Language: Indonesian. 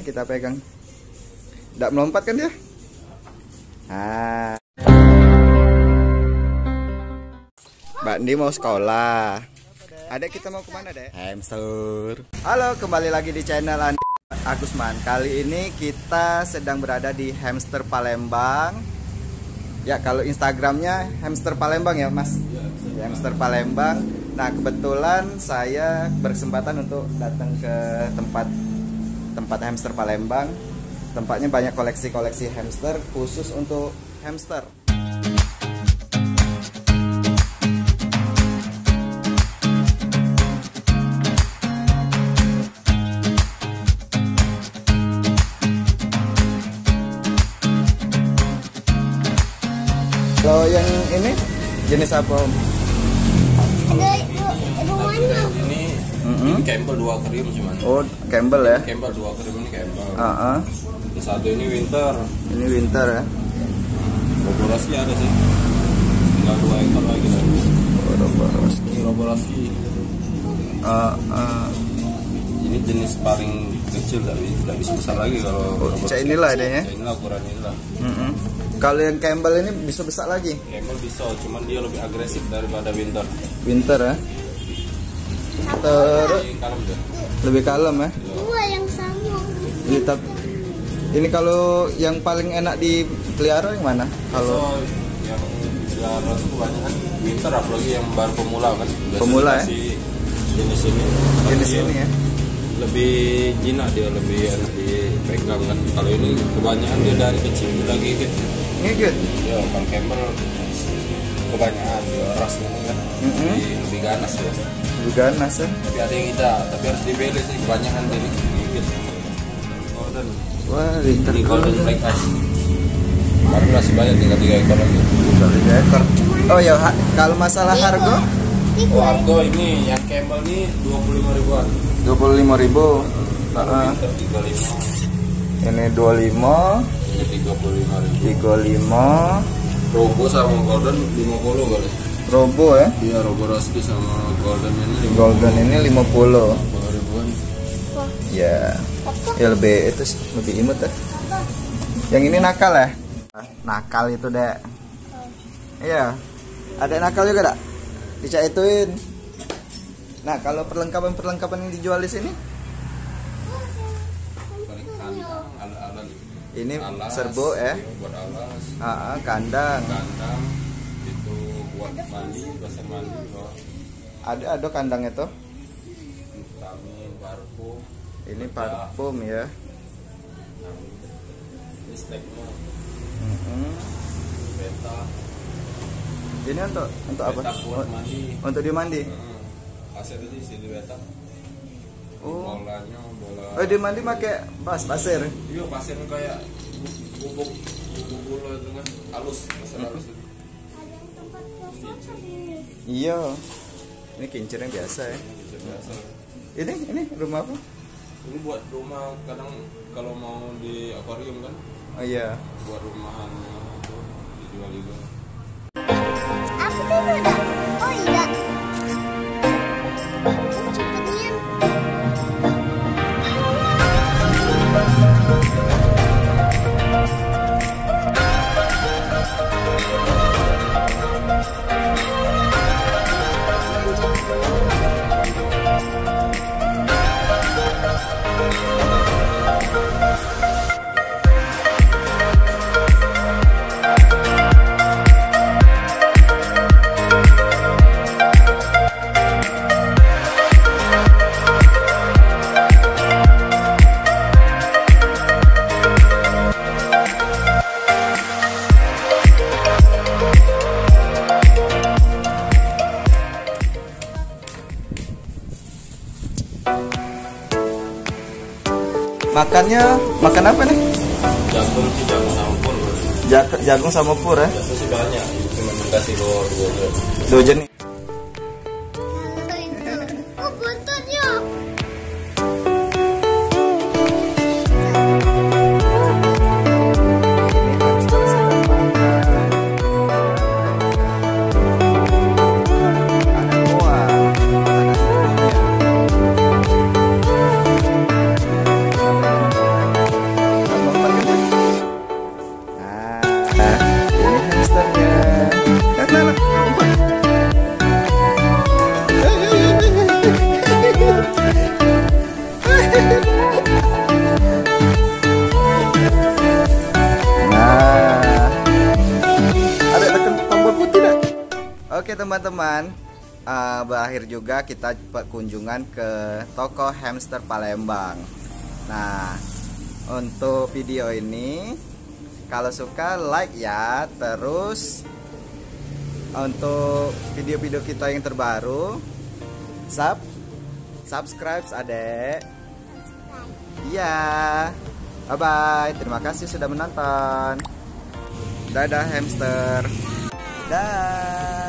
kita pegang. Tidak melompat kan dia? Ah. Mbak Andi mau sekolah. Adek, kita mau kemana, Dek? Hamster. Halo, kembali lagi di channel Andi Agusman. Kali ini kita sedang berada di Hamster Palembang. Ya, kalau Instagramnya Hamster Palembang ya, Mas? Ya, Hamster Palembang. Nah, kebetulan saya berkesempatan untuk datang ke tempat Hamster Palembang. Tempatnya banyak koleksi-koleksi hamster, khusus untuk hamster. Kalau yang ini jenis apa, Om? Ini Campbell 2 krim cuman. Oh, Campbell ya? Campbell 2 krim ini Campbell. Yang satu ini winter. Ini winter ya? Roboroski ada sih. Tinggal 2 ekor lagi lah. Roboroski. Ini jenis paling kecil, tapi tidak bisa besar lagi kalau. Inilah adanya. Inilah ukuran inilah. Kalau yang Campbell ini bisa besar lagi? Campbell bisa, cuman dia lebih agresif daripada winter. Winter ya? Lebih kalem ya? Dua yang sama. Ini kalau yang paling enak dipelihara yang mana? Kalau yang pelihara itu kebanyakan winter, apalagi yang baru pemula kan. Pemula ya? Jenis ini. Jenis ini ya? Lebih jinak, dia lebih enak dipegang kan. Kalau ini kebanyakan dia dari kecil udah gigit. Gigit? Ya, kalau Campbell kebanyakan dia rasnya kan. Lebih ganas ya. Lebih ganas ya? Tapi ada yang tidak, tapi harus dibeli sih, kebanyakan dia gigit. Golden. Wah, ini golden black eyes. Baru masih banyak, tinggal 3 ekor lagi. 3 ekor. Oh ya, kalau masalah harga? Oh, harga ini yang Campbell ini 25 ribuan. 25.000. Winter 35. Ini 25. Ini 35 ribu. 35. Robo sama golden 50 kali. Robo ya? Iya, Roboroski sama golden ini 50. Golden ini 50 ribuan. Ya. Ya lebih itu lebih imut ya. Yang ini nakal ya? Nakal itu, Dek. Iya. Ada nakal juga, Dak? Dicaituin. Nah, kalau perlengkapan yang dijual di sini? Ini alas, serbo ya? Buat alas. Kandang. Kandang itu buat mandi, basah mandi. Ada kandang itu? Vitamin, parfum. Ini parfum ya. Ini steknya. Beta. Ini untuk apa? Buat mandi. Untuk dimandi. Pasir itu isi di beta. Bolanya bola. Oh, dimandi pakai pasir. Iya, pasir kayak bubuk bola itu kan halus, pasir halus itu. Iya. Ini kincir yang biasa ya. Kincir biasa. Ini rumah apa? Ini buat rumah, kadang kalau mau di akuarium kan. Oh iya. Buat rumahan itu dijual juga. Aku tuh udah. Oh iya. Cepetnya. Makan apa nih? Jagung sama pur. Jagung sama pur ya? Biasa sih banyak, cuma dikasih dua jenis. Oh, buntutnya. Oke teman-teman, berakhir juga kita kunjungan ke toko hamster Palembang. Nah, untuk video ini kalau suka like ya. Terus untuk video-video kita yang terbaru subscribe adek. Iya. Bye bye. Terima kasih sudah menonton. Dadah hamster. Dah.